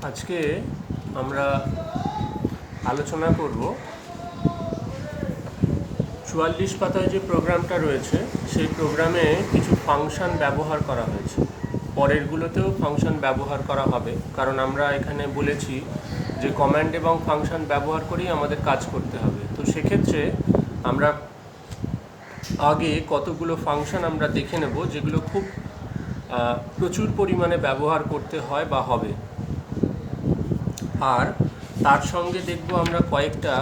আজকে আমরা আলোচনা করব ৪৪ পাতায় যে প্রোগ্রামটা রয়েছে সেই প্রোগ্রামে কিছু ফাংশন ব্যবহার করা হয়েছে। পরেরগুলোতেও ফাংশন ব্যবহার করা হবে, কারণ আমরা এখানে বলেছি যে কমান্ড এবং ফাংশন ব্যবহার করেই আমাদের কাজ করতে হবে। তো সেক্ষেত্রে আমরা আগে কতগুলো ফাংশন আমরা দেখে নেব যেগুলো খুব প্রচুর পরিমাণে ব্যবহার করতে হয় বা হবে, আর তার সঙ্গে দেখব আমরা কয়েকটা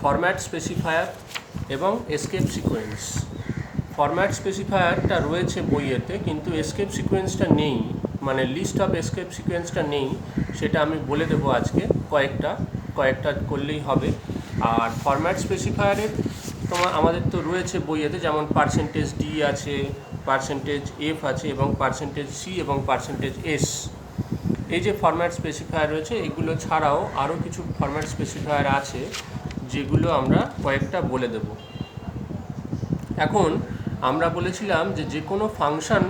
ফরম্যাট স্পেসিফায়ার এবং এসকেপ সিকোয়েন্স। ফরম্যাট স্পেসিফায়ারটা রয়েছে বইয়েতে, কিন্তু এসকেপ সিকোয়েন্সটা নেই, মানে লিস্ট অফ এসকেপ সিকোয়েন্সটা নেই। সেটা আমি বলে দেবো আজকে, কয়েকটা করলেই হবে। আর ফরম্যাট স্পেসিফায়ারের আমাদের তো রয়েছে বইয়েতে, যেমন %d আছে, %f আছে এবং %c এবং %s। এই যে ফরম্যাট স্পেসিফায়ার রয়েছে, এগুলো ছাড়াও আরও কিছু ফরম্যাট স্পেসিফায়ার আছে যেগুলো আমরা কয়েকটা বলে দেব। এখন আমরা বলেছিলাম যে কোনো ফাংশন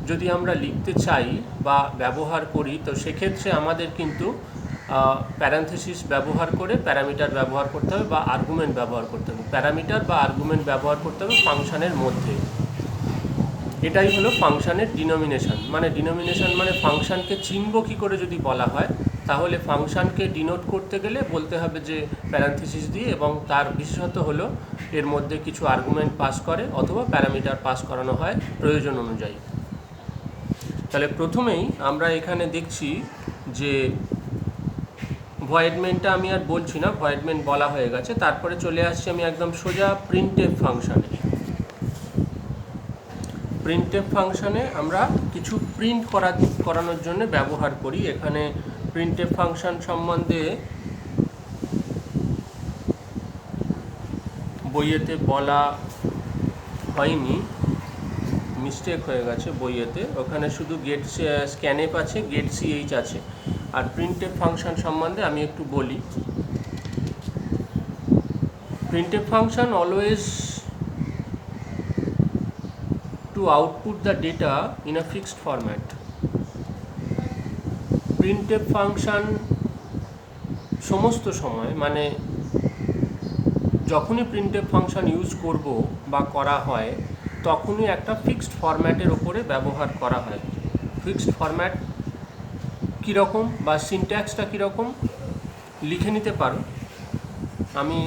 যদি আমরা লিখতে চাই বা ব্যবহার করি, তো সেক্ষেত্রে আমাদের কিন্তু প্যারান্থেসিস ব্যবহার করে প্যারামিটার ব্যবহার করতে হবে বা আর্গুমেন্ট ব্যবহার করতে হবে। প্যারামিটার বা আর্গুমেন্ট ব্যবহার করতে হবে ফাংশনের মধ্যে। এটাই হলো ফাংশনের ডিনোমিনেশন। মানে ফাংশনকে চিনব কী করে যদি বলা হয়, তাহলে ফাংশনকে ডিনোট করতে গেলে বলতে হবে যে প্যারান্থেসিস দিয়ে, এবং তার বিশেষত হলো এর মধ্যে কিছু আর্গুমেন্ট পাস করে অথবা প্যারামিটার পাস করানো হয় প্রয়োজন অনুযায়ী। তাহলে প্রথমেই আমরা এখানে দেখছি যে ভয়েডমেন্টটা আমি আর বলছি না, ভয়েডমেন্ট বলা হয়ে গেছে। তারপরে চলে আসছি আমি একদম সোজা প্রিন্টএফ ফাংশনে। প্রিন্টএফ ফাংশনে আমরা কিছু প্রিন্ট করানোর জন্য ব্যবহার করি। এখানে প্রিন্টএফ ফাংশন সম্বন্ধে বইয়েতে বলা হয়নি, মিস্টেক হয়ে গেছে বইয়েতে। ওখানে শুধু গেট স্ক্যানএফ আছে, গেট সিএইচ আছে। আর প্রিন্টএফ ফাংশন সম্বন্ধে আমি একটু বলি। Printf function always to output the data in a fixed format. printf function সমস্ত সময়, মানে যখনই printf ফাংশন ইউজ করব বা করা হয়, তখনই একটা ফিক্সড ফরম্যাটের ওপরে ব্যবহার করা হয়। ফিক্সড ফরম্যাট কীরকম বা সিনট্যাক্সটা কীরকম লিখে নিতে পারো। আমি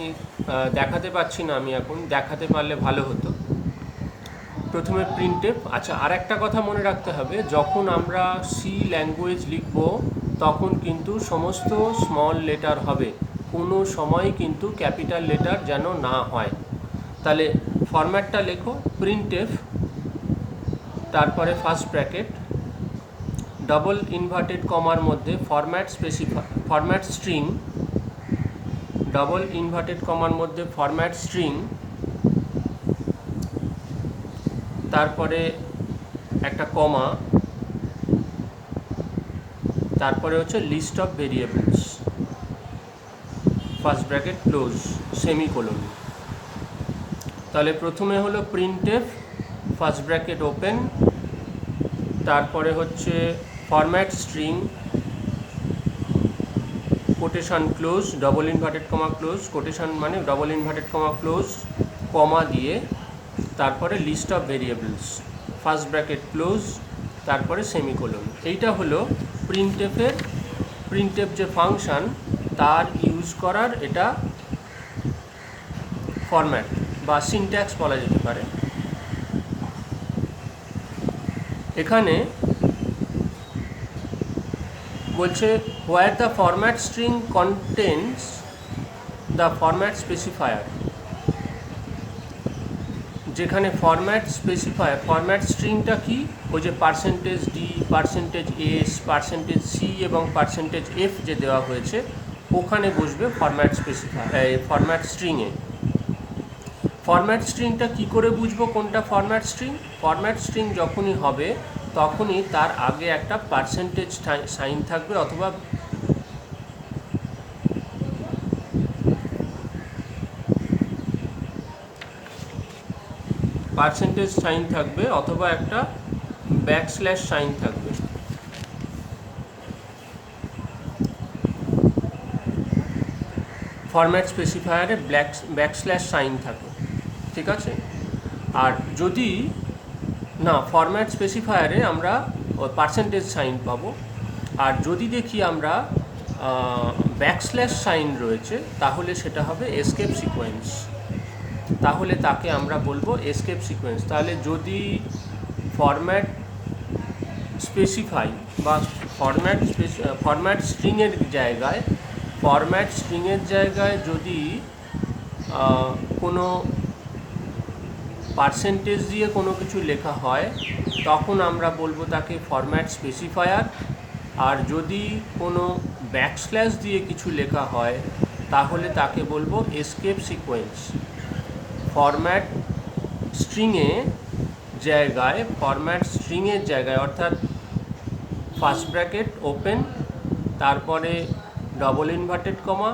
দেখাতে পাচ্ছি না, আমি এখন দেখাতে পারলে ভালো হতো। প্রথমে প্রিন্টএফ। আচ্ছা, আর একটা কথা মনে রাখতে হবে, যখন আমরা সি ল্যাঙ্গুয়েজ লিখব তখন কিন্তু সমস্ত স্মল লেটার হবে, কোনো সময় কিন্তু ক্যাপিটাল লেটার যেন না হয়। তাহলে ফরম্যাটটা লেখো প্রিন্টএফ, তারপরে ফার্স্ট ব্র্যাকেট, ডবল ইনভার্টেড কমার মধ্যে ফরম্যাট স্ট্রিং, ডবল ইনভার্টেড কমার মধ্যে ফরম্যাট স্ট্রিং, তারপরে একটা কমা, তারপরে হচ্ছে list of variables, first bracket close, semicolon. তাহলে প্রথমে হলো প্রিন্টএফ, ফার্স্ট ব্র্যাকেট ওপেন, তারপরে হচ্ছে format string, quotation close, double inverted comma close, quotation মানে double inverted comma close, comma দিয়ে তারপরে list of variables, first bracket close, তারপরে semicolon. এইটা হলো প্রিন্টএফ যে ফাংশন তার ইউজ করার এটা ফরম্যাট বা সিনট্যাক্স বলা যেতে পারে। এখানে বলছে where the format string contains the format specifier. যেখানে ফরম্যাট স্পেসিফায়ার, ফরম্যাট স্ট্রিংটা কি, ওই যে %d, %s, %c এবং %f যে দেওয়া হয়েছে, ওখানে বসবে ফরম্যাট ফরম্যাট স্ট্রিংয়ে। ফরম্যাট স্ট্রিংটা কি করে বুঝবো কোনটা ফরম্যাট স্ট্রিং? ফরম্যাট স্ট্রিং যখনই হবে তখনই তার আগে একটা পার্সেন্টেজ সাইন থাকবে, অথবা পার্সেন্টেজ সাইন থাকবে, অথবা একটা ব্যাকস্ল্যাশ সাইন থাকবে। ফরম্যাট স্পেসিফায়ারে ব্যাকস্ল্যাশ সাইন থাকে, ঠিক আছে। আর যদি না, ফরম্যাট স্পেসিফায়ারে আমরা পার্সেন্টেজ সাইন পাবো। আর যদি দেখি আমরা ব্যাকস্ল্যাশ সাইন রয়েছে, তাহলে সেটা হবে এসকেপ সিকোয়েন্স। তাহলে তাকে আমরা বলবো এসকেপ সিকোয়েন্স। তাহলে যদি ফরম্যাট স্পেসিফাই বা ফরম্যাট স্ট্রিংয়ের জায়গায় যদি কোনো পার্সেন্টেজ দিয়ে কোনো কিছু লেখা হয়, তখন আমরা বলবো তাকে ফরম্যাট স্পেসিফায়ার। আর যদি কোনো ব্যাকস্ল্যাশ দিয়ে কিছু লেখা হয়, তাহলে তাকে বলবো এসকেপ সিকোয়েন্স। ফরম্যাট স্ট্রিংয়ের জায়গায় অর্থাৎ ফার্স্ট ব্র্যাকেট ওপেন, তারপরে ডবল ইনভার্টেড কমা,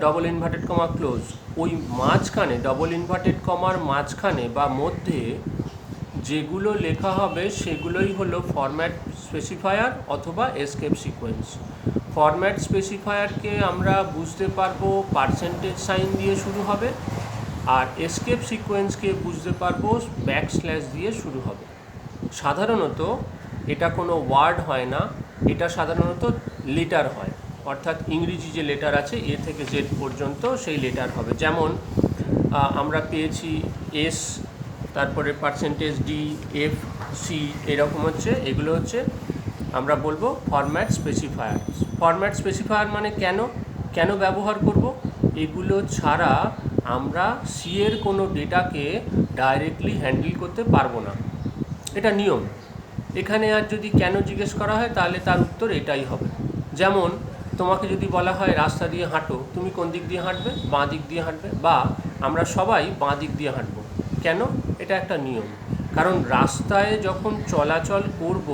ডবল ইনভার্টেড কমা ক্লোজ, ওই মাঝখানে ডবল ইনভার্টেড কমার মাঝখানে বা মধ্যে যেগুলো লেখা হবে সেগুলোই হলো ফরম্যাট স্পেসিফায়ার অথবা এসকেপ সিকোয়েন্স। ফরম্যাট স্পেসিফায়ারকে আমরা বুঝতে পারবো পার্সেন্টেজ সাইন দিয়ে শুরু হবে, আর এসকেপ সিকোয়েন্সকে বুঝতে পারবো ব্যাকস্ল্যাশ দিয়ে শুরু হবে। সাধারণত এটা কোনো ওয়ার্ড হয় না, এটা সাধারণত লেটার হয়, অর্থাৎ ইংরেজি যে লেটার আছে এ থেকে জেড পর্যন্ত সেই লেটার হবে। যেমন আমরা পেয়েছি এস, তারপরে পার্সেন্টেজ ডি, এফ, সি, এরকম হচ্ছে। এগুলো হচ্ছে আমরা বলবো ফরম্যাট স্পেসিফায়ার। ফরম্যাট স্পেসিফায়ার মানে কেন ব্যবহার করব? এগুলো ছাড়া আমরা সি এর কোনো ডেটাকে ডাইরেক্টলি হ্যান্ডেল করতে পারবো না, এটা নিয়ম। এখানে আর যদি কেন জিজ্ঞেস করা হয়, তাহলে তার উত্তর এটাই হবে। যেমন তোমাকে যদি বলা হয় রাস্তা দিয়ে হাঁটো, তুমি কোন দিক দিয়ে হাঁটবে? বাঁ দিক দিয়ে হাঁটবে, বা আমরা সবাই বাঁ দিক দিয়ে হাঁটবো। কেন? এটা একটা নিয়ম। কারণ রাস্তায় যখন চলাচল করব,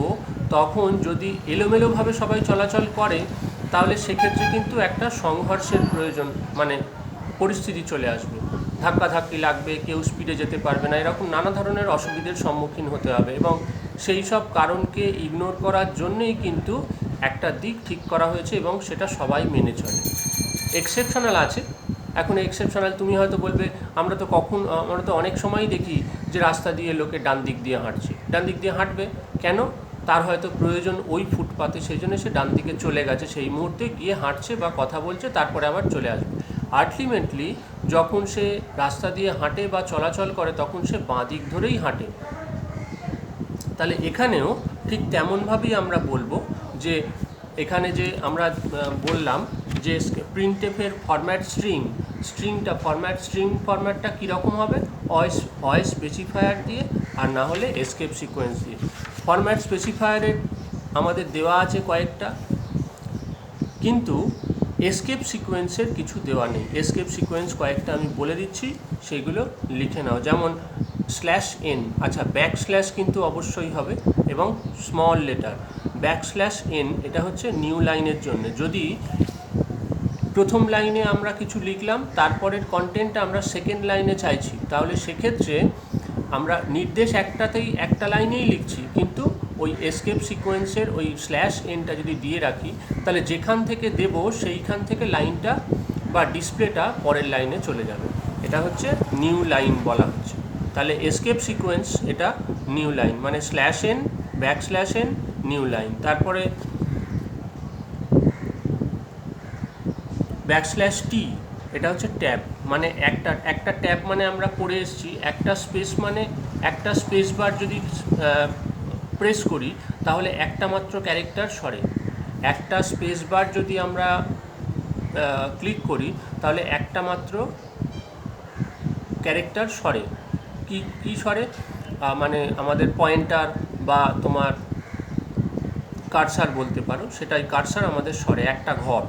তখন যদি এলোমেলোভাবে সবাই চলাচল করে, তাহলে সেক্ষেত্রে কিন্তু একটা সংঘর্ষের প্রয়োজন, মানে পরিস্থিতি চলে আসবে, ধাক্কাধাক্কি লাগবে, কেউ স্পিডে যেতে পারবে না, এরকম নানা ধরনের অসুবিধার সম্মুখীন হতে হবে। এবং সেই সব কারণকে ইগনোর করার জন্যেই কিন্তু একটা দিক ঠিক করা হয়েছে এবং সেটা সবাই মেনে চলে। এক্সেপশনাল আছে। এখন এক্সেপশনাল তুমি হয়তো বলবে, আমরা তো অনেক সময়ই দেখি যে রাস্তা দিয়ে লোকে ডান দিক দিয়ে হাঁটছে। ডান দিক দিয়ে হাঁটবে কেন? তার হয়তো প্রয়োজন ওই ফুটপাতে, সেই জন্য সে ডান দিকে চলে গেছে, সেই মুহূর্তে গিয়ে হাঁটছে বা কথা বলছে, তারপরে আবার চলে আসবে। আলটিমেটলি যখন সে রাস্তা দিয়ে হাঁটে বা চলাচল করে, তখন সে বাঁ দিক ধরেই হাঁটে। তাহলে এখানেও ঠিক তেমনভাবেই আমরা বলবো যে এখানে যে আমরা বললাম যে প্রিন্টএফের ফরম্যাটটা কীরকম হবে? হয় স্পেসিফায়ার দিয়ে, আর না হলে এসকেপ সিকোয়েন্স দিয়ে। ফরম্যাট স্পেসিফায়ারের আমাদের দেওয়া আছে কয়েকটা, কিন্তু এসকেপ সিকোয়েন্সের কিছু দেওয়া নেই। এসকেপ সিকোয়েন্স কয়েকটা আমি বলে দিচ্ছি, সেইগুলো লিখে নাও। যেমন /n, আচ্ছা ব্যাকস্ল্যাশ কিন্তু অবশ্যই হবে এবং স্মল লেটার। /n এটা হচ্ছে নিউ লাইনের জন্য। যদি প্রথম লাইনে আমরা কিছু লিখলাম, তারপরের কন্টেন্টটা আমরা সেকেন্ড লাইনে চাইছি, তাহলে সেক্ষেত্রে আমরা নির্দেশ একটা লাইনেই লিখছি, কিন্তু ওই এসকেপ সিকোয়েন্সের ওই /nটা যদি দিয়ে রাখি, তাহলে যেখান থেকে দেব সেইখান থেকে লাইনটা বা ডিসপ্লেটা পরের লাইনে চলে যাবে। এটা হচ্ছে নিউ লাইন বলা হচ্ছে। তাহলে এসকেপ সিকোয়েন্স এটা নিউ লাইন, মানে /n, /n, নিউ লাইন। তারপরে /t, এটা হচ্ছে ট্যাব, মানে একটা ট্যাব মানে আমরা পড়ে এসেছি একটা স্পেস, মানে একটা স্পেস বার যদি প্রেস করি তাহলে একটা মাত্র ক্যারেক্টার সরে। একটা স্পেস বার যদি আমরা ক্লিক করি তাহলে একটা মাত্র ক্যারেক্টার সরে। কি সরে? মানে আমাদের পয়েন্টার বা তোমার কার্সার বলতে পারো, সেটাই কার্সার আমাদের সরে, একটা ঘর।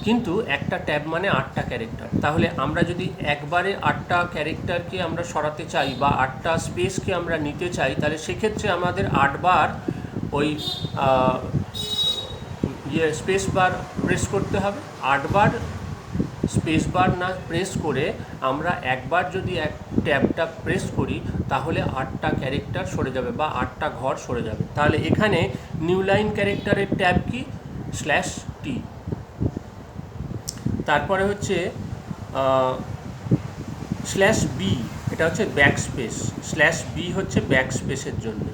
কিন্তু একটা ট্যাব মানে 8টা ক্যারেক্টার। তাহলে আমরা যদি একবারে 8টা ক্যারেক্টারকে আমরা সরাতে চাই বা 8টা স্পেসকে আমরা নিতে চাই, তাহলে সেক্ষেত্রে আমাদের 8বার ওই স্পেস বার প্রেস করতে হবে। 8বার স্পেস বার না প্রেস করে আমরা একবার যদি এক ট্যাবটা প্রেস করি, তাহলে 8টা ক্যারেক্টার সরে যাবে বা 8টা ঘর সরে যাবে। তাহলে এখানে নিউ লাইন ক্যারেক্টারের ট্যাব কি? /t। তারপরে হচ্ছে স্ল্যাশ বি, এটা হচ্ছে ব্যাক স্পেস, স্ল্যাশ বি হচ্ছে ব্যাক স্পেসের জন্য।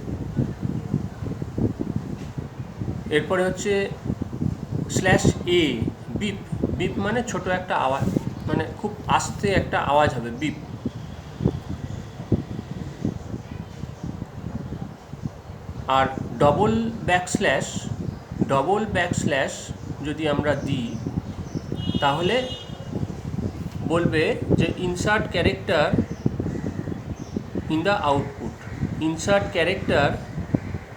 এরপরে হচ্ছে স্ল্যাশ এ, বিপ, বিপ মানে ছোট একটা আওয়াজ, মানে খুব আস্তে একটা আওয়াজ হবে, বিপ। আর ডবল ব্যাকস্ল্যাশ যদি আমরা দিই তাহলে বলবে যে insert character in the output, insert character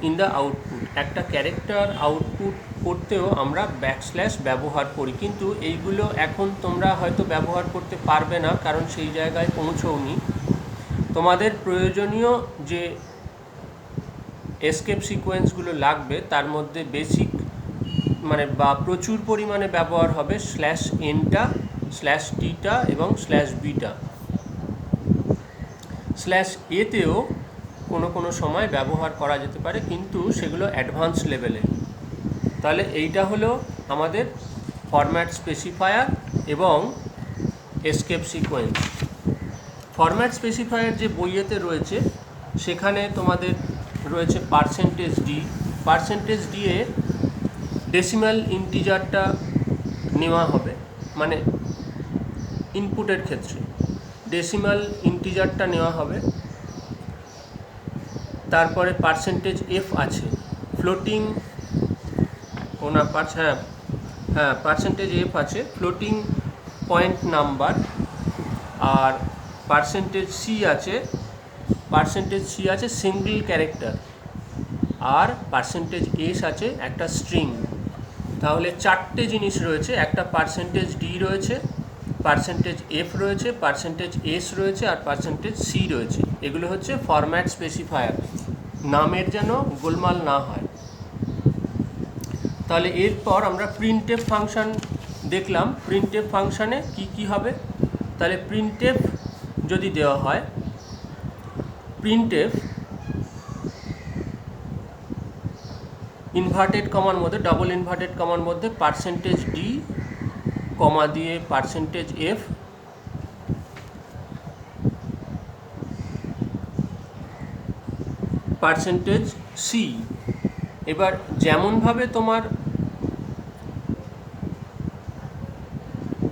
in the output. একটা ক্যারেক্টার আউটপুট করতেও আমরা ব্যাকস্ল্যাশ ব্যবহার করি, কিন্তু এইগুলো এখন তোমরা হয়তো ব্যবহার করতে পারবে না, কারণ সেই জায়গায় পৌঁছওনি। তোমাদের প্রয়োজনীয় যে এসকেপ সিকোয়েন্সগুলো লাগবে তার মধ্যে বেসিক মানে বা প্রচুর পরিমাণে ব্যবহার হবে স্ল্যাশ এনটা, স্ল্যাশ টিটা এবং স্ল্যাশ বিটা। স্ল্যাশ এতেও কোনো সময় ব্যবহার করা যেতে পারে, কিন্তু সেগুলো অ্যাডভান্স লেভেলে। তাহলে এইটা হলো আমাদের ফরম্যাট স্পেসিফায়ার এবং এসকেপ সিকোয়েন্স। ফরম্যাট স্পেসিফায়ার যে বইয়েতে রয়েছে সেখানে তোমাদের রয়েছে %d। %d এ ডেসিমাল ইন্টিজারটা নেওয়া হবে, মানে ইনপুটের ক্ষেত্রে ডেসিমাল ইন্টিজারটা নেওয়া হবে। তারপরে %f আছে, ফ্লোটিং %f আছে, ফ্লোটিং পয়েন্ট নাম্বার। আর %c আছে সিঙ্গল ক্যারেক্টার। আর %s আছে একটা স্ট্রিং। তাহলে চারটে জিনিস রয়েছে, একটা %d রয়েছে, %f রয়েছে, %s রয়েছে আর %c রয়েছে। এগুলো হচ্ছে ফরম্যাট স্পেসিফায়ার, নামের যেন গোলমাল না হয়। তাহলে এরপর আমরা প্রিন্টএফ ফাংশন দেখলাম। প্রিন্টএফ ফাংশানে কি হবে, তাহলে প্রিন্টএফ যদি দেওয়া হয়, প্রিন্টএফ ইনভার্টেড কমার মধ্যে, ডবল ইনভার্টেড কমার মধ্যে %d কমা দিয়ে %f %c। এবার যেমনভাবে তোমার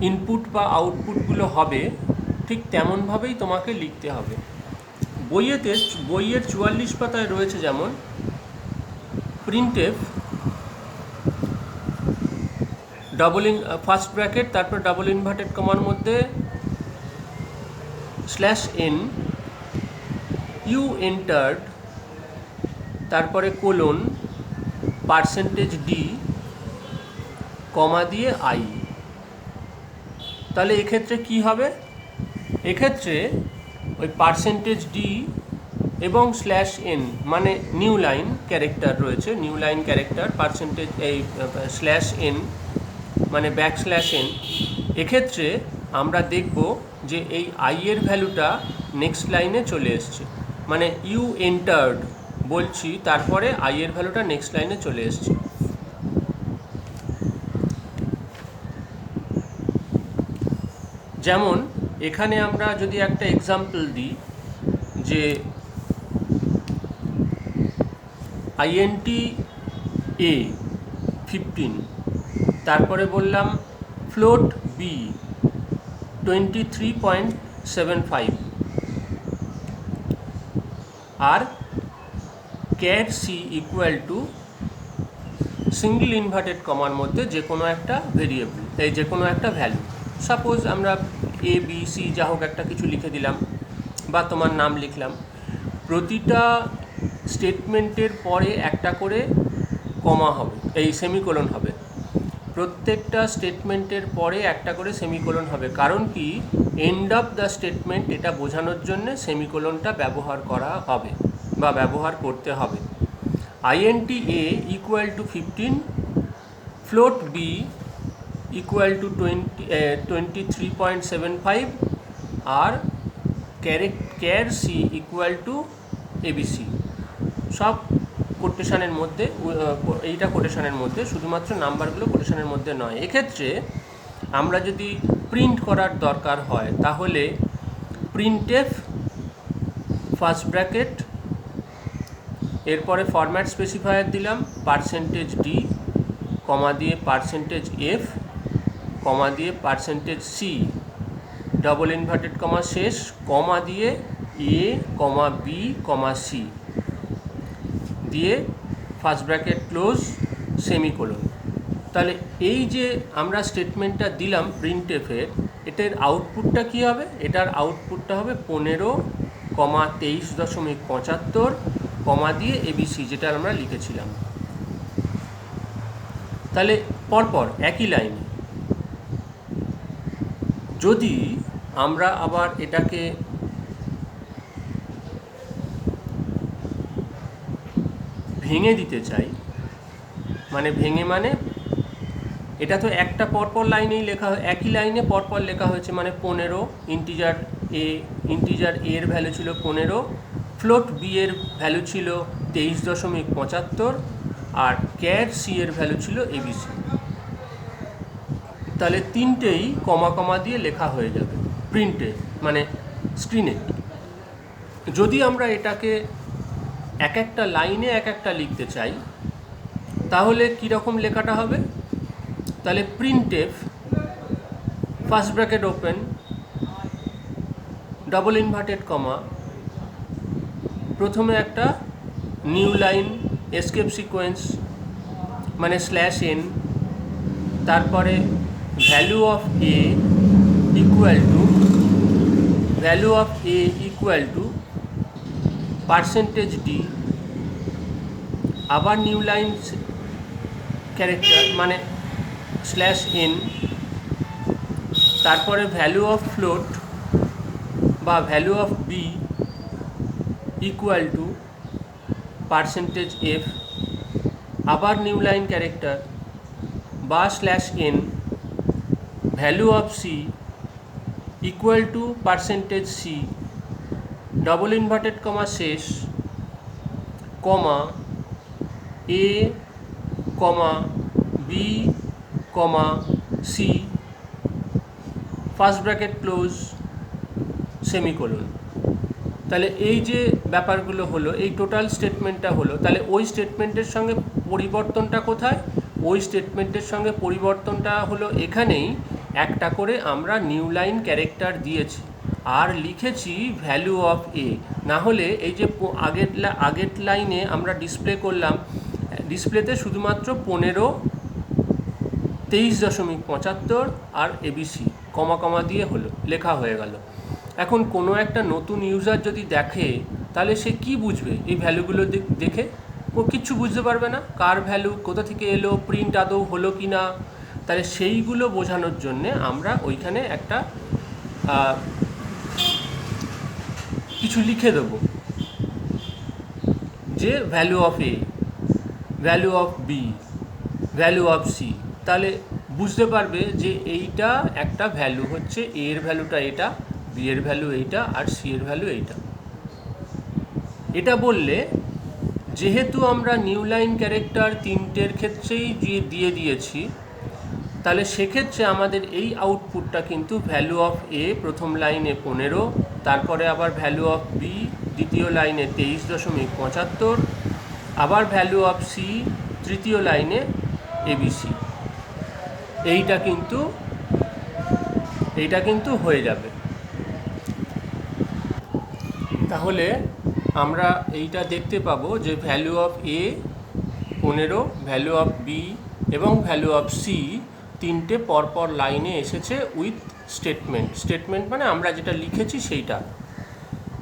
ইনপুট বা আউটপুটগুলো হবে ঠিক তেমনভাবেই তোমাকে লিখতে হবে। বইয়ের 44 পাতায় রয়েছে যেমন প্রিন্টএফ ফার্স্ট ব্র্যাকেট, তারপর ডবল ইনভার্টেড কমার মধ্যে /n, ইউ এন্টার্ড, তারপরে কোলন, %d কমা দিয়ে i। তাহলে এক্ষেত্রে কি হবে, এক্ষেত্রে ওই %d এবং /n মানে নিউ লাইন ক্যারেক্টার রয়েছে, নিউ লাইন ক্যারেক্টার এই /n মানে \n। এক্ষেত্রে আমরা দেখব যে এই i এর ভ্যালুটা নেক্সট লাইনে চলে এসছে, মানে ইউ এন্টার্ড বলছি, তারপরে i এর ভ্যালুটা নেক্সট লাইনে চলে এসছে। যেমন এখানে আমরা যদি একটা এক্সাম্পল দিই যে int a 15, তারপরে বললাম float b 23.75 আর char c equal to single inverted কমার মধ্যে যে কোনো একটা ভেরিয়েবল, এই যে কোনো একটা ভ্যালু, সাপোজ আমরা a b c যা হোক একটা কিছু লিখে দিলাম বা তোমার নাম লিখলাম। প্রতিটা স্টেটমেন্টের পরে একটা করে কমা হবে, এই সেমিকোলন হবে, প্রত্যেকটা স্টেটমেন্টের পরে একটা করে সেমিকোলন হবে। কারণ কি, এন্ড অফ দ্য স্টেটমেন্ট এটা বোঝানোর জন্য সেমিকোলনটা ব্যবহার করা হবে বা ব্যবহার করতে হবে। int a equal to 15, float b equal to 23.75 আর char c equal to abc। সব কোটেশনের মধ্যে, এইটা কোটেশনের মধ্যে, শুধুমাত্র নাম্বারগুলো কোটেশনের মধ্যে নয়। এক্ষেত্রে আমরা যদি প্রিন্ট করার দরকার হয় তাহলে প্রিন্টএফ ফার্স্ট ব্র্যাকেট, এরপরে ফরম্যাট স্পেসিফায়ার দিলাম %d, কমা দিয়ে %f, কমা দিয়ে %c, ডবল ইনভার্টেড কমা শেষ, কমা দিয়ে a, b, c দিয়ে ফার্স্ট ব্র্যাকেট ক্লোজ, সেমিকোলন। তাহলে এই যে আমরা স্টেটমেন্টটা দিলাম প্রিন্টএফের, এটার আউটপুটটা কী হবে? এটার আউটপুটটা হবে 15,23.75 কমা দিয়ে ABC, যেটা আমরা লিখেছিলাম। তাহলে পরপর একই লাইনে যদি আমরা আবার এটাকে ভেঙে দিতে চাই, মানে এটা তো একটা পরপর লাইনেই লেখা, একই লাইনে পরপর লেখা হয়েছে, মানে 15, ইন্টিজার এর ভ্যালু ছিল 15, ফ্লোট বি এর ভ্যালু ছিল 23.75 আর ক্যার সি এর ভ্যালু ছিল ABC। তাহলে তিনটেই কমা কমা দিয়ে লেখা হয়ে যাবে প্রিন্টে, মানে স্ক্রিনে। যদি আমরা এটাকে এক একটা লাইনে এক একটা লিখতে চাই তাহলে কীরকম লেখাটা হবে? তাহলে printf first bracket open, double inverted কমা, প্রথমে একটা নিউ লাইন এসকেপ সিকোয়েন্স মানে /n, তারপরে value of a equal two %d, আবার নিউ লাইন ক্যারেক্টার মানে /n, তারপরে ভ্যালু অফ ফ্লোট বা value of b equal two %f, আবার নিউ লাইন ক্যারেক্টার বা /n, value of c equal two %c, double inverted comma শেষ, কমা a, b, c, first bracket close, semicolon. তাহলে এই যে ব্যাপারগুলো হলো, এই টোটাল স্টেটমেন্টটা হলো। তাহলে ওই স্টেটমেন্টের সঙ্গে পরিবর্তনটা কোথায়? ওই স্টেটমেন্টের সঙ্গে পরিবর্তনটা হলো এখানেই একটা করে আমরা নিউ লাইন ক্যারেক্টার দিয়েছি আর লিখেছি ভ্যালু অফ এ। না হলে এই যে আগের লাইনে আমরা ডিসপ্লে করলাম, ডিসপ্লেতে শুধুমাত্র 15, 23.75 আর ABC কমা কমা দিয়ে হলো লেখা হয়ে গেল। এখন কোনো একটা নতুন ইউজার যদি দেখে তাহলে সে কি বুঝবে? এই ভ্যালুগুলো দেখে ও কিচ্ছু বুঝতে পারবে না, কার ভ্যালু কোথা থেকে এলো, প্রিন্ট আদৌ হলো কি না। তাহলে সেইগুলো বোঝানোর জন্যে আমরা ওইখানে একটা কিছু লিখে দেবো যে value of A, value of B, value of C. তাহলে বুঝতে পারবে যে এইটা একটা ভ্যালু হচ্ছে, এ এর ভ্যালুটা এটা, বি এর ভ্যালু এইটা আর সি এর ভ্যালু এইটা। এটা বললে যেহেতু আমরা নিউ লাইন ক্যারেক্টার তিনটের ক্ষেত্রেই দিয়ে দিয়েছি, তাহলে সেক্ষেত্রে আমাদের এই আউটপুটটা কিন্তু ভ্যালু অফ এ প্রথম লাইনে 15, তারপরে আবার ভ্যালু অফ বি দ্বিতীয় লাইনে 23.75, আবার ভ্যালু অফ সি তৃতীয় লাইনে ABC। এইটা কিন্তু হয়ে যাবে। তাহলে আমরা এইটা দেখতে পাবো যে value of A 15, value of B এবং ভ্যালু অফ সি তিনটে পরপর লাইনে এসেছে উইথ স্টেটমেন্ট মানে আমরা যেটা লিখেছি সেইটা।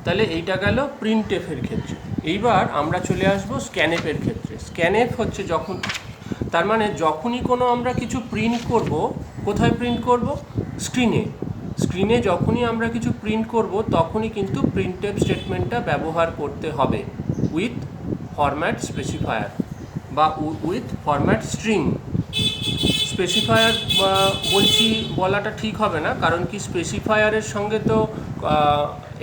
তাহলে এইটা গেল প্রিন্টএফের ক্ষেত্রে। এইবার আমরা চলে আসবো স্ক্যানএফের ক্ষেত্রে। স্ক্যানএফ হচ্ছে যখন, তার মানে যখনই কোনো আমরা কিছু প্রিন্ট করব, কোথায় প্রিন্ট করব? স্ক্রিনে যখনই আমরা কিছু প্রিন্ট করব তখনই কিন্তু প্রিন্টএফ স্টেটমেন্টটা ব্যবহার করতে হবে উইথ ফরম্যাট স্পেসিফায়ার বা উইথ ফরম্যাট স্ট্রিং। স্পেসিফায়ার বলাটা ঠিক হবে না, কারণ কি স্পেসিফায়ারের সঙ্গে তো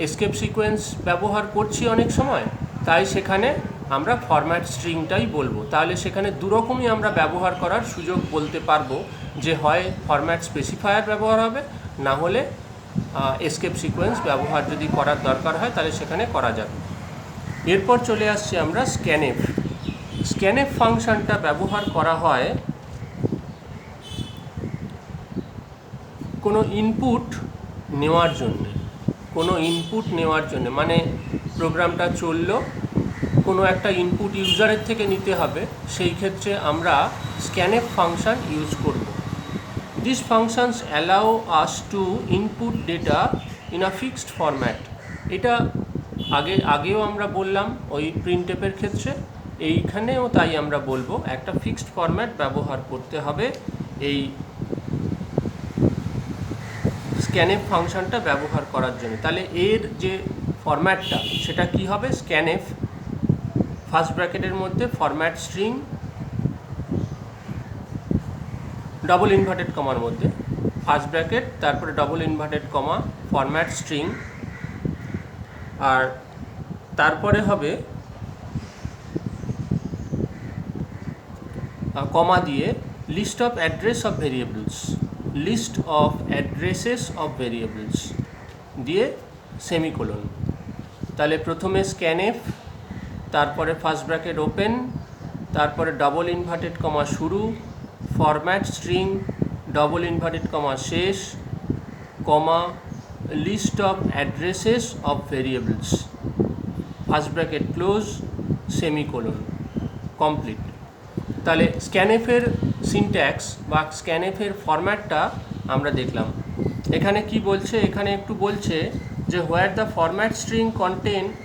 এসকেপ সিকোয়েন্স ব্যবহার করছি অনেক সময়, তাই সেখানে আমরা ফরম্যাট স্ট্রিংটাই বলবো। তাহলে সেখানে দুরকমই আমরা ব্যবহার করার সুযোগ বলতে পারবো, যে হয় ফরম্যাট স্পেসিফায়ার ব্যবহার হবে, না হলে এসকেপ সিকোয়েন্স ব্যবহার যদি করার দরকার হয় তাহলে সেখানে করা যাবে। এরপর চলে আসছি আমরা স্ক্যানএফ। স্ক্যানএফ ফাংশনটা ব্যবহার করা হয় কোনো ইনপুট নেওয়ার জন্য, মানে প্রোগ্রামটা চললো, কোনো একটা ইনপুট ইউজারের থেকে নিতে হবে, সেই ক্ষেত্রে আমরা স্ক্যানএফ ফাংশন ইউজ করব। This functions allow us to input data in a fixed format. এটা আগেও আমরা বললাম ওই প্রিন্টএফের ক্ষেত্রে, এইখানেও তাই আমরা বলবো একটা ফিক্সড ফরম্যাট ব্যবহার করতে হবে এই স্ক্যানএফ ফাংশনটা ব্যবহার করার জন্য। তাহলে এর যে ফরম্যাটটা সেটা কি হবে? স্ক্যানএফ ফার্স্ট ব্র্যাকেটের মধ্যে ফরম্যাট স্ট্রিং, ডবল ইনভার্টেড কমার মধ্যে ফার্স্ট ব্র্যাকেট, তারপরে double inverted comma format string, আর তারপরে হবে কমা দিয়ে list of address of variables, list of addresses of variables দিয়ে সেমিকোলন। তাহলে প্রথমে স্ক্যানএফ, তারপরে ফার্স্ট ব্র্যাকেট ওপেন, তারপরে ডবল ইনভার্টেড কমা শুরু, format string, double inverted comma শেষ, comma list of addresses of variables, first bracket close, semicolon, complete. তাহলে স্ক্যানএফের syntax বা স্ক্যানএফের ফরম্যাটটা আমরা দেখলাম। এখানে কি বলছে? এখানে একটু বলছে যে where the format string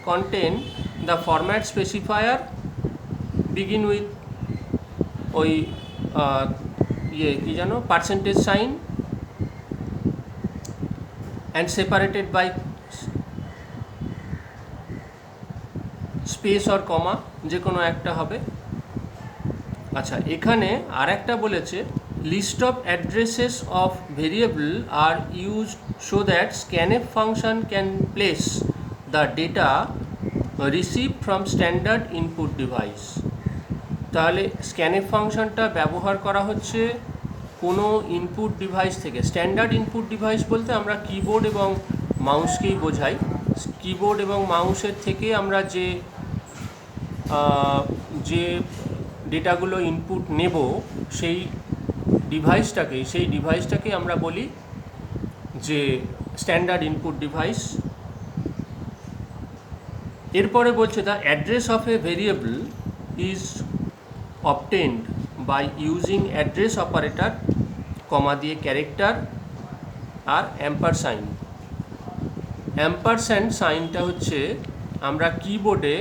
contain the format specifier begin with ওই কি জানো percentage sign and separated by space or comma, যে কোনো একটা হবে। আচ্ছা, এখানে আর একটা বলেছে list of addresses of variable are used so that scanf function can place the data receive from standard input device. তাহলে স্ক্যানএফ ফাংশনটা ব্যবহার করা হচ্ছে কোনো ইনপুট ডিভাইস থেকে। স্ট্যান্ডার্ড ইনপুট ডিভাইস বলতে আমরা কিবোর্ড এবং মাউসকেই বোঝাই। কিবোর্ড এবং মাউসের থেকে আমরা যে ডেটাগুলো ইনপুট নেব সেই ডিভাইসটাকে আমরা বলি যে স্ট্যান্ডার্ড ইনপুট ডিভাইস। এরপরে বলছে the address of a variable is obtained by using address operator, comma দিয়ে ক্যারেক্টার আর অ্যাম্পারসাইন। অ্যাম্পারস্যান্ড সাইনটা হচ্ছে আমরা কিবোর্ডে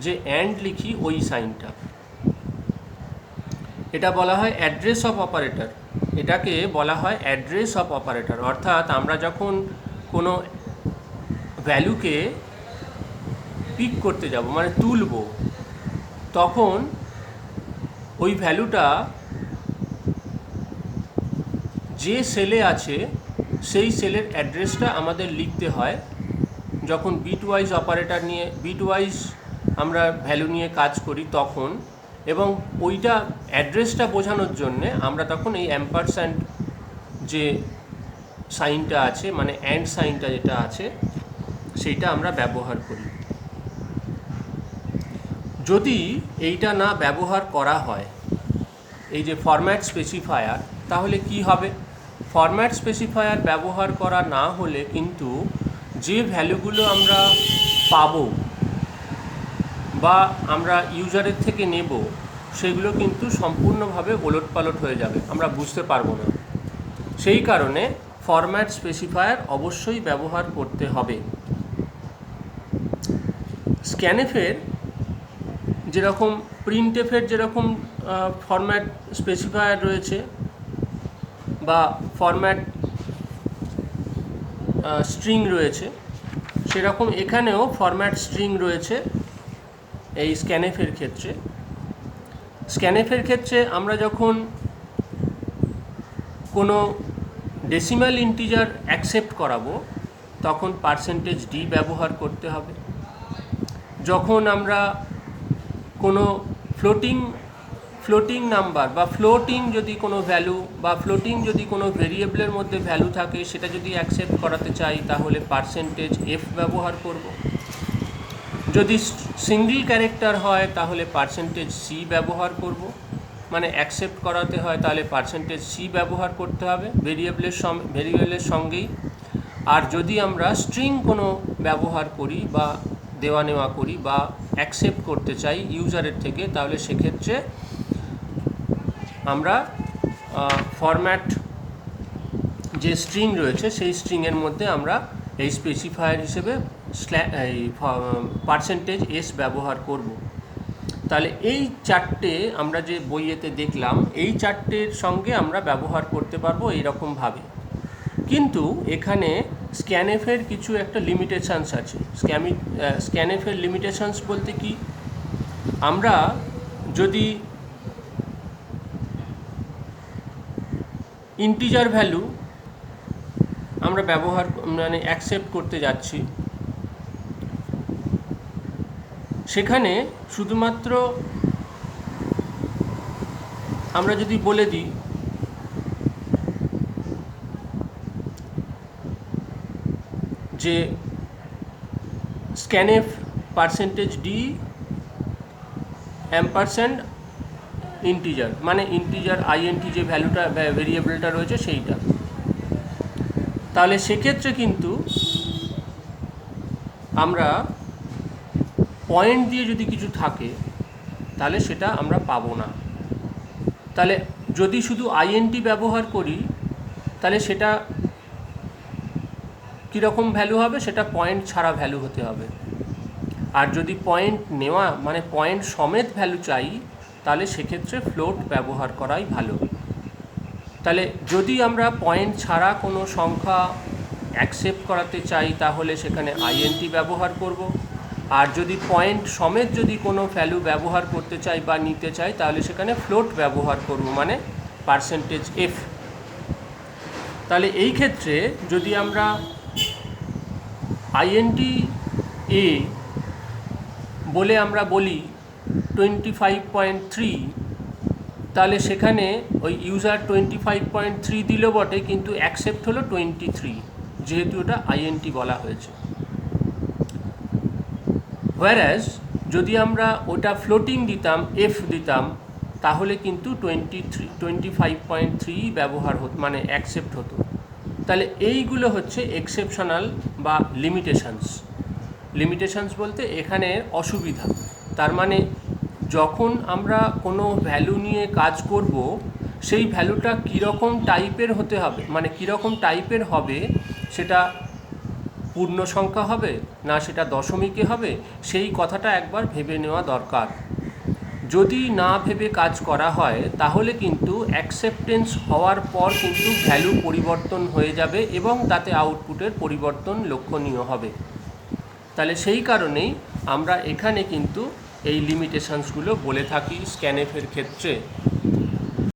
যে অ্যান্ড লিখি ওই সাইনটা, এটা বলা হয় অ্যাড্রেস অফ অপারেটর। এটাকে বলা হয় অ্যাড্রেস অফ অপারেটর। অর্থাৎ আমরা যখন কোনো ভ্যালুকে পিক করতে যাব, মানে তুলব, তখন ওই ভ্যালুটা যে সেলে আছে সেই সেলের অ্যাড্রেসটা আমাদের লিখতে হয় যখন বিটওয়াইজ অপারেটর নিয়ে, বিটওয়াইজ আমরা ভ্যালু নিয়ে কাজ করি তখন। এবং ওইটা অ্যাড্রেসটা বোঝানোর জন্যে আমরা তখন এই অ্যাম্পারস্যান্ড যে সাইনটা আছে, মানে অ্যান্ড সাইনটা যেটা আছে, সেইটা আমরা ব্যবহার করি। যদি এইটা না ব্যবহার করা হয়, এই যে ফরম্যাট স্পেসিফায়ার, তাহলে কি হবে? ফরম্যাট স্পেসিফায়ার ব্যবহার করা না হলে কিন্তু যে ভ্যালুগুলো আমরা পাবো বা আমরা ইউজারের থেকে নেব সেগুলো কিন্তু সম্পূর্ণভাবে ওলটপালট হয়ে যাবে, আমরা বুঝতে পারবো না। সেই কারণে ফরম্যাট স্পেসিফায়ার অবশ্যই ব্যবহার করতে হবে। স্ক্যানএফের যেরকম প্রিন্টএফের যেরকম ফরম্যাট স্পেসিফায়ার রয়েছে বা ফরম্যাট স্ট্রিং রয়েছে, সেরকম এখানেও ফরম্যাট স্ট্রিং রয়েছে এই স্ক্যানএফের ক্ষেত্রে। স্ক্যানএফের ক্ষেত্রে আমরা যখন কোনো ডেসিমাল ইন্টিজার অ্যাকসেপ্ট করাবো তখন %d ব্যবহার করতে হবে। যখন আমরা কোনো ফ্লোটিং নাম্বার বা ফ্লোটিং যদি কোনো ভ্যালু বা ফ্লোটিং যদি কোনো ভেরিয়েবলের মধ্যে ভ্যালু থাকে সেটা যদি অ্যাকসেপ্ট করাতে চাই তাহলে পার্সেন্টেজ এফ ব্যবহার করব। যদি সিঙ্গল ক্যারেক্টার হয় তাহলে পার্সেন্টেজ সি ব্যবহার করব, মানে অ্যাকসেপ্ট করাতে হয় তাহলে পার্সেন্টেজ সি ব্যবহার করতে হবে ভেরিয়েবলের সঙ্গেই। আর যদি আমরা স্ট্রিং কোনো ব্যবহার করি বা দেওয়া নেওয়া করি বা অ্যাকসেপ্ট করতে চাই ইউজারের থেকে, তাহলে সেক্ষেত্রে আমরা ফরম্যাট যে স্ট্রিং রয়েছে সেই স্ট্রিংয়ের মধ্যে আমরা এই স্পেসিফায়ার হিসেবে পার্সেন্টেজ এস ব্যবহার করব। তাহলে এই চারটে আমরা যে বইয়েতে দেখলাম এই চারটের সঙ্গে আমরা ব্যবহার করতে পারবো এইরকমভাবে। কিন্তু এখানে স্ক্যানএফের কিছু একটা লিমিটেশানস আছে। স্ক্যানএফের লিমিটেশানস বলতে কি, আমরা যদি ইন্টিজার ভ্যালু আমরা ব্যবহার মানে অ্যাকসেপ্ট করতে যাচ্ছি, সেখানে শুধুমাত্র আমরা যদি বলে দিই যে scanf percentage D Ampersand integer, মানে ইন্টিজার আইএনটি যে ভ্যালুটা ভেরিয়েবলটা রয়েছে সেইটা, তাহলে সেক্ষেত্রে কিন্তু আমরা পয়েন্ট দিয়ে যদি কিছু থাকে তাহলে সেটা আমরা পাবো না। তাহলে যদি শুধু আইএনটি ব্যবহার করি তাহলে সেটা কীরকম ভ্যালু হবে, সেটা পয়েন্ট ছাড়া ভ্যালু হতে হবে। আর যদি পয়েন্ট নেওয়া মানে পয়েন্ট সমেত ভ্যালু চাই তাহলে সেক্ষেত্রে ফ্লোট ব্যবহার করাই ভালো। তাহলে যদি আমরা পয়েন্ট ছাড়া কোনো সংখ্যা অ্যাকসেপ্ট করাতে চাই তাহলে সেখানে আইএনটি ব্যবহার করব। আর যদি পয়েন্ট সমেত যদি কোনো ভ্যালু ব্যবহার করতে চাই বা নিতে চাই তাহলে সেখানে ফ্লোট ব্যবহার করব, মানে পার্সেন্টেজ এফ। তাহলে এই ক্ষেত্রে যদি আমরা আইএনটি এ বলে আমরা বলি 25.3, তাহলে সেখানে ওই ইউজার 25.3 দিল বটে, কিন্তু অ্যাকসেপ্ট হলো 23, যেহেতু ওটা আইএনটি বলা হয়েছে। হোয়ারাজ যদি আমরা ওটা ফ্লোটিং দিতাম, এফ দিতাম, তাহলে কিন্তু 25.3 ব্যবহার হতো, মানে অ্যাকসেপ্ট হতো। তাহলে এইগুলো হচ্ছে এক্সেপশনাল বা লিমিটেশনস বলতে এখানে অসুবিধা। তার মানে যখন আমরা কোনো ভ্যালু নিয়ে কাজ করব সেই ভ্যালুটা কীরকম টাইপের হতে হবে, মানে কীরকম টাইপের হবে, সেটা পূর্ণ সংখ্যা হবে না সেটা দশমিকে হবে, সেই কথাটা একবার ভেবে নেওয়া দরকার। যদি না ভেবে কাজ করা হয় তাহলে কিন্তু অ্যাকসেপ্টেন্স হওয়ার পর কিন্তু ভ্যালু পরিবর্তন হয়ে যাবে এবং তাতে আউটপুটের পরিবর্তন লক্ষণীয় হবে। তাহলে সেই কারণেই আমরা এখানে কিন্তু এই লিমিটেশনসগুলো বলে থাকি স্ক্যানএফের ক্ষেত্রে।